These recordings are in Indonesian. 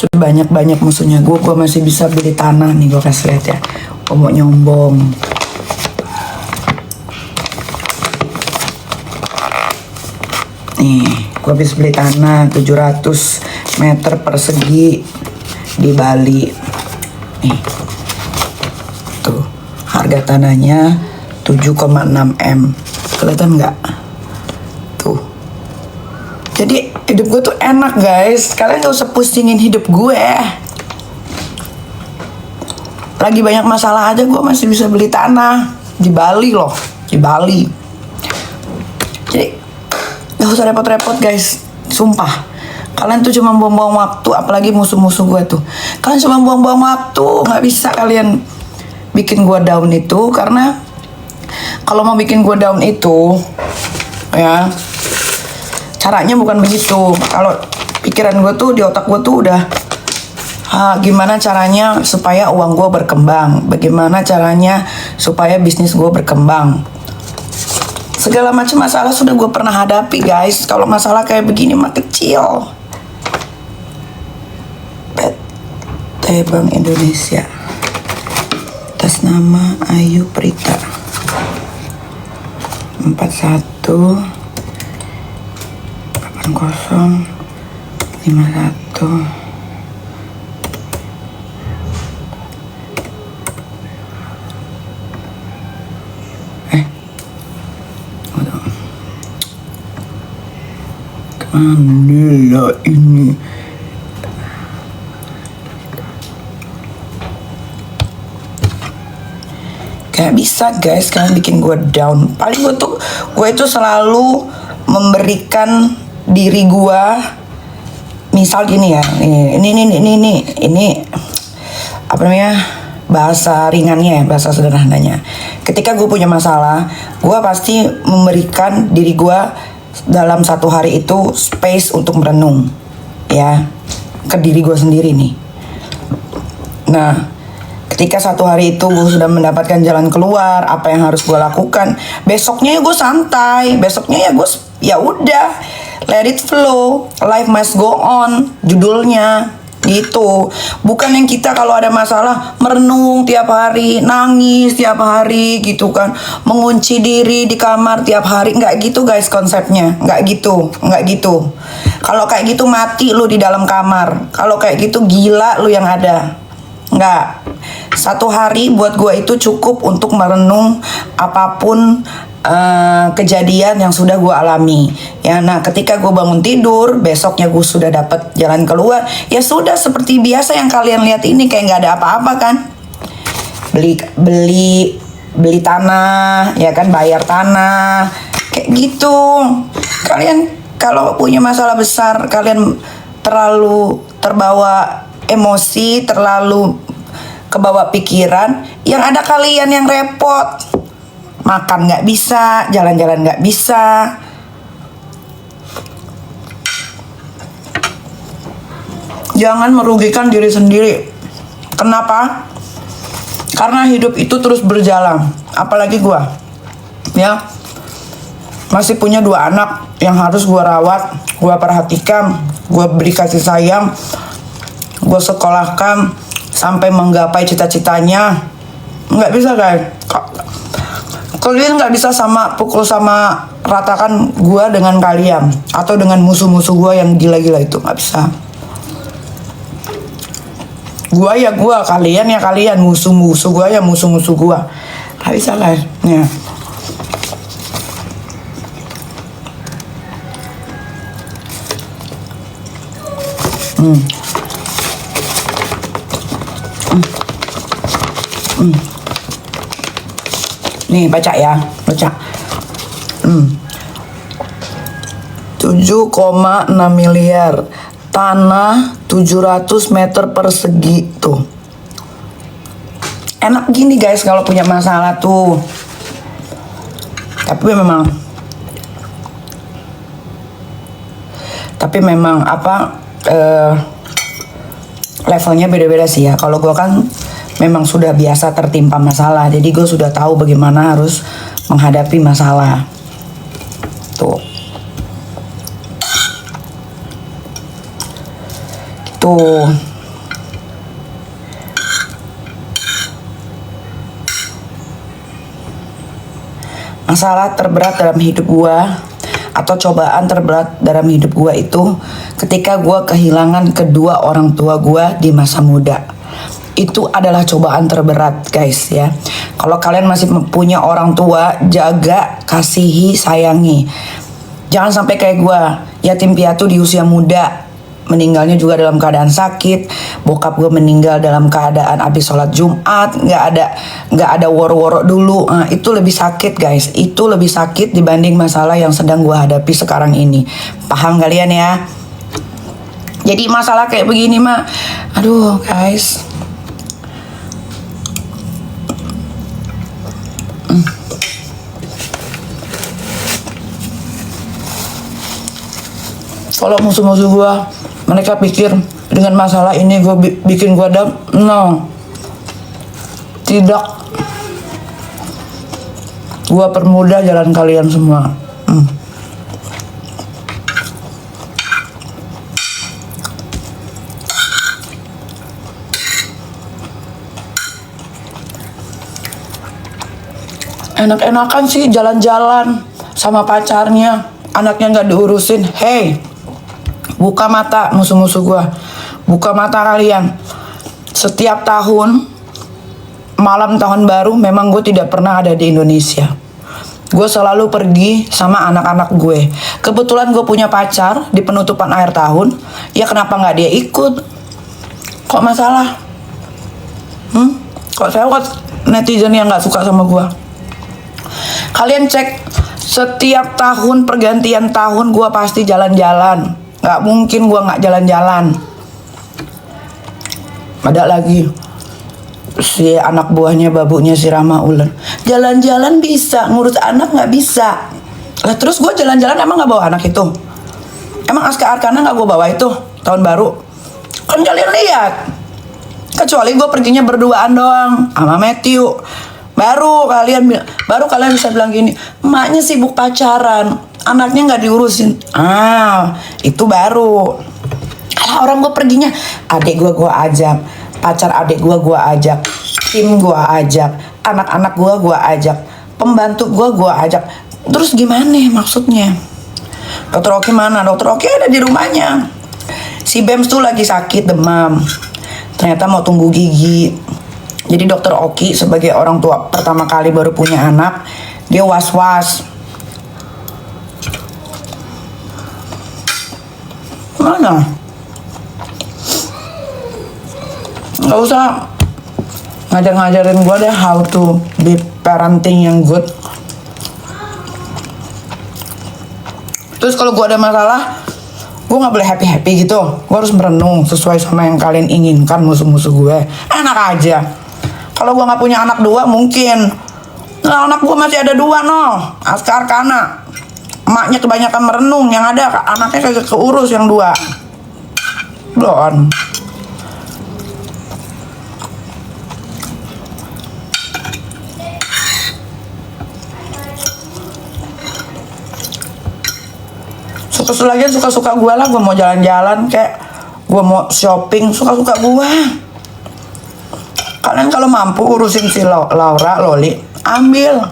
sudah banyak musuhnya gue masih bisa beli tanah nih. Gue kasih lihat ya, gue mau nyombong. Nih, gue habis beli tanah 700 meter persegi di Bali. Nih, tuh harga tanahnya 7,6 M. Kelihatan nggak? Tuh. Jadi hidup gue tuh enak guys. Kalian gak usah pusingin hidup gue. Lagi banyak masalah aja gue masih bisa beli tanah di Bali loh, di Bali. Jadi gak usah repot-repot guys, sumpah. Kalian tuh cuma buang-buang waktu, apalagi musuh-musuh gue tuh. Kalian cuma buang-buang waktu, nggak bisa kalian bikin gue down itu. Karena kalau mau bikin gue down itu, ya caranya bukan begitu. Kalau pikiran gue tuh, di otak gue tuh udah gimana caranya supaya uang gue berkembang, bagaimana caranya supaya bisnis gue berkembang. Segala macam masalah sudah gue pernah hadapi guys. Kalau masalah kayak begini mah kecil. PT Bank Indonesia atas nama Ayu Prita 418051. Alhamdulillah ini kayak bisa guys kalian bikin gue down. Paling gue itu selalu memberikan diri gue, misal gini ya, ini apa namanya, bahasa ringannya, bahasa sederhananya. Ketika gue punya masalah, gue pasti memberikan diri gue dalam satu hari itu space untuk merenung ya, ke diri gue sendiri nih. Nah, ketika satu hari itu gue sudah mendapatkan jalan keluar, apa yang harus gue lakukan, besoknya ya gue santai, besoknya ya gue ya udah let it flow, life must go on judulnya gitu. Bukan yang kita kalau ada masalah merenung tiap hari, nangis tiap hari gitu kan, mengunci diri di kamar tiap hari. Nggak gitu guys konsepnya, nggak gitu. Kalau kayak gitu mati lu di dalam kamar, kalau kayak gitu gila lu yang ada. Nggak, satu hari buat gue itu cukup untuk merenung apapun kejadian yang sudah gue alami ya. Nah, ketika gue bangun tidur besoknya gue sudah dapat jalan keluar, ya sudah seperti biasa yang kalian lihat ini, kayak nggak ada apa-apa kan. Beli tanah ya kan, bayar tanah kayak gitu. Kalian kalau punya masalah besar, kalian terlalu terbawa emosi, terlalu kebawa pikiran, yang ada kalian yang repot. Makan nggak bisa, jalan-jalan nggak bisa. Jangan merugikan diri sendiri. Kenapa? Karena hidup itu terus berjalan. Apalagi gua, ya masih punya 2 anak yang harus gua rawat, gua perhatikan, gua beri kasih sayang, gua sekolahkan sampai menggapai cita-citanya. Nggak bisa guys. Kalian nggak bisa pukul sama ratakan gua dengan kalian atau dengan musuh-musuh gua yang gila-gila itu, nggak bisa. Gua ya gua, kalian ya kalian, musuh-musuh gua ya musuh-musuh gua. Nggak bisa guys. Ya. Nih baca ya, baca. 7,6 miliar, tanah 700 meter persegi tuh. Enak gini guys kalau punya masalah tuh. Tapi memang apa, levelnya beda-beda sih ya. Kalau gue kan memang sudah biasa tertimpa masalah, jadi gue sudah tahu bagaimana harus menghadapi masalah. Tuh. Tuh. Masalah terberat dalam hidup gue atau cobaan terberat dalam hidup gue itu ketika gue kehilangan kedua orang tua gue di masa muda. Itu adalah cobaan terberat guys ya. Kalau kalian masih punya orang tua, jaga, kasihi, sayangi. Jangan sampai kayak gue, yatim piatu di usia muda, meninggalnya juga dalam keadaan sakit. Bokap gue meninggal dalam keadaan habis sholat Jumat, nggak ada woro-woro dulu. Nah, itu lebih sakit guys, itu lebih sakit dibanding masalah yang sedang gue hadapi sekarang ini. Paham kalian ya? Jadi masalah kayak begini mah, aduh guys. Kalau musuh-musuh gue, mereka pikir dengan masalah ini gue bikin gue down. No, tidak. Gue permudah jalan kalian semua. Enak-enakan sih jalan-jalan sama pacarnya, anaknya nggak diurusin. Hey, buka mata musuh-musuh gue, buka mata kalian. Setiap tahun malam tahun baru memang gue tidak pernah ada di Indonesia. Gue selalu pergi sama anak-anak gue. Kebetulan gue punya pacar di penutupan akhir tahun. Ya kenapa nggak dia ikut? Kok masalah? Kok saya netizen yang nggak suka sama gue? Kalian cek, setiap tahun pergantian tahun gue pasti jalan-jalan. Gak mungkin gue gak jalan-jalan. Ada lagi si anak buahnya babunya si Rama Ulen, jalan-jalan bisa, ngurus anak gak bisa. Lah terus gue jalan-jalan emang gak bawa anak itu? Emang Aska Arkana gak gue bawa itu tahun baru? Kan kalian lihat, kecuali gue perginya berduaan doang sama Matthew, baru kalian bisa bilang gini, emaknya sibuk pacaran, anaknya nggak diurusin. Itu baru. Kalau orang gue perginya, adik gue ajak, pacar adik gue ajak, tim gue ajak, anak-anak gue ajak, pembantu gue ajak. Terus gimana maksudnya? Dokter Oki mana? Dokter Oki ada di rumahnya. Si Bems tuh lagi sakit demam, ternyata mau tumbuh gigi. Jadi dokter Oki sebagai orang tua pertama kali baru punya anak, dia was-was. Mana? Gak usah ngajarin gue deh how to be parenting yang good. Terus kalau gue ada masalah, gue gak boleh happy-happy gitu. Gue harus merenung sesuai sama yang kalian inginkan musuh-musuh gue. Enak aja. Kalau gue gak punya anak dua mungkin. Nah, anak gue masih ada dua Aska Arkana. Emaknya kebanyakan merenung, yang ada anaknya kagak keurus yang dua. Belum. Suka-suka gue lah. Gue mau jalan-jalan kayak gue mau shopping, suka-suka gue. Kalian kalau mampu urusin si Laura, Loli, ambil.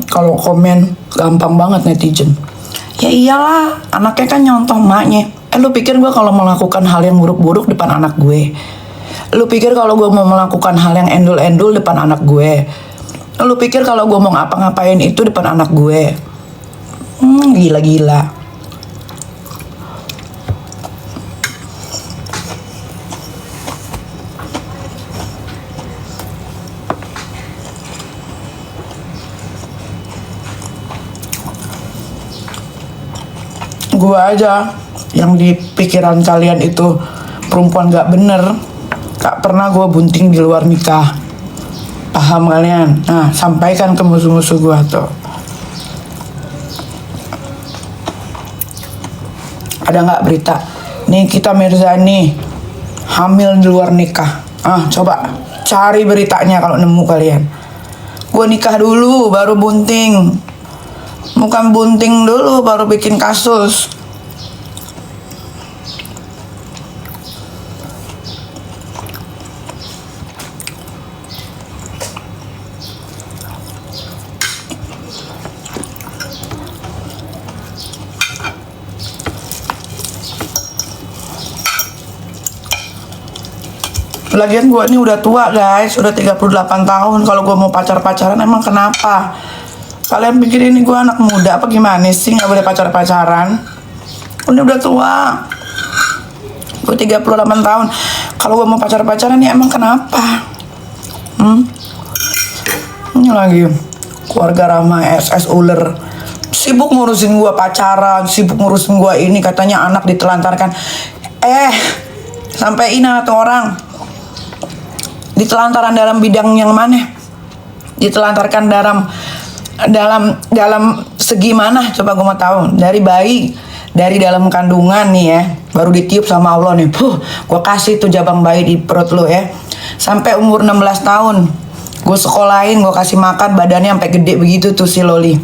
Kalau komen gampang banget netizen. Ya iyalah, anaknya kan nyontoh emaknya. Lu pikir gue kalau melakukan hal yang buruk-buruk depan anak gue? Lu pikir kalau gue mau melakukan hal yang endul-endul depan anak gue? Lu pikir kalau gue mau ngapa-ngapain itu depan anak gue? Gila-gila. Gue aja yang di pikiran kalian itu perempuan gak bener, gak pernah gue bunting di luar nikah. Paham kalian? Nah, sampaikan ke musuh-musuh gue tuh. Ada gak berita Nikita Mirzani hamil di luar nikah? Coba cari beritanya kalau nemu kalian. Gue nikah dulu baru bunting. Bukan bunting dulu baru bikin kasus. Lagian gue ini udah tua guys, udah 38 tahun. Kalau gue mau pacaran emang kenapa? Kalian pikir ini gue anak muda apa gimana sih? Gak boleh pacaran? Ini udah tua. Gue 38 tahun. Kalau gue mau pacaran ya emang kenapa? Ini lagi keluarga Rama SS uler. Sibuk ngurusin gue pacaran, sibuk ngurusin gue ini, katanya anak ditelantarkan. Sampai ini atau orang ditelantaran dalam bidang yang mana? Ditelantarkan dalam segi mana? Coba gue mau tahu. Dari bayi, dari dalam kandungan nih ya, baru ditiup sama Allah nih. Gue kasih tuh jabang bayi di perut lo ya. Sampai umur 16 tahun, gue sekolahin, gue kasih makan, badannya sampai gede begitu tuh si Loli.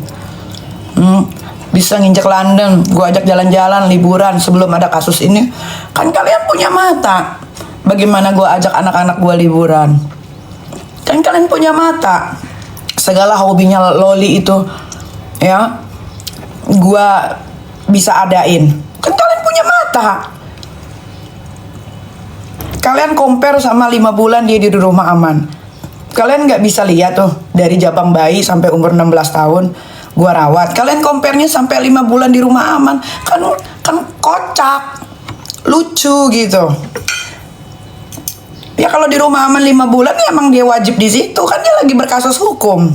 Bisa nginjek London, gue ajak jalan-jalan, liburan sebelum ada kasus ini. Kan kalian punya mata. Bagaimana gue ajak anak-anak gue liburan? Kan kalian punya mata. Segala hobinya Loli itu, ya, gue bisa adain. Kan kalian punya mata. Kalian compare sama 5 bulan dia di rumah aman. Kalian nggak bisa lihat tuh dari jabang bayi sampai umur 16 tahun gue rawat. Kalian compare-nya sampai 5 bulan di rumah aman. Kan kocak, lucu gitu. Ya kalau di rumah aman 5 bulan ya emang dia wajib di situ, kan dia lagi berkasus hukum.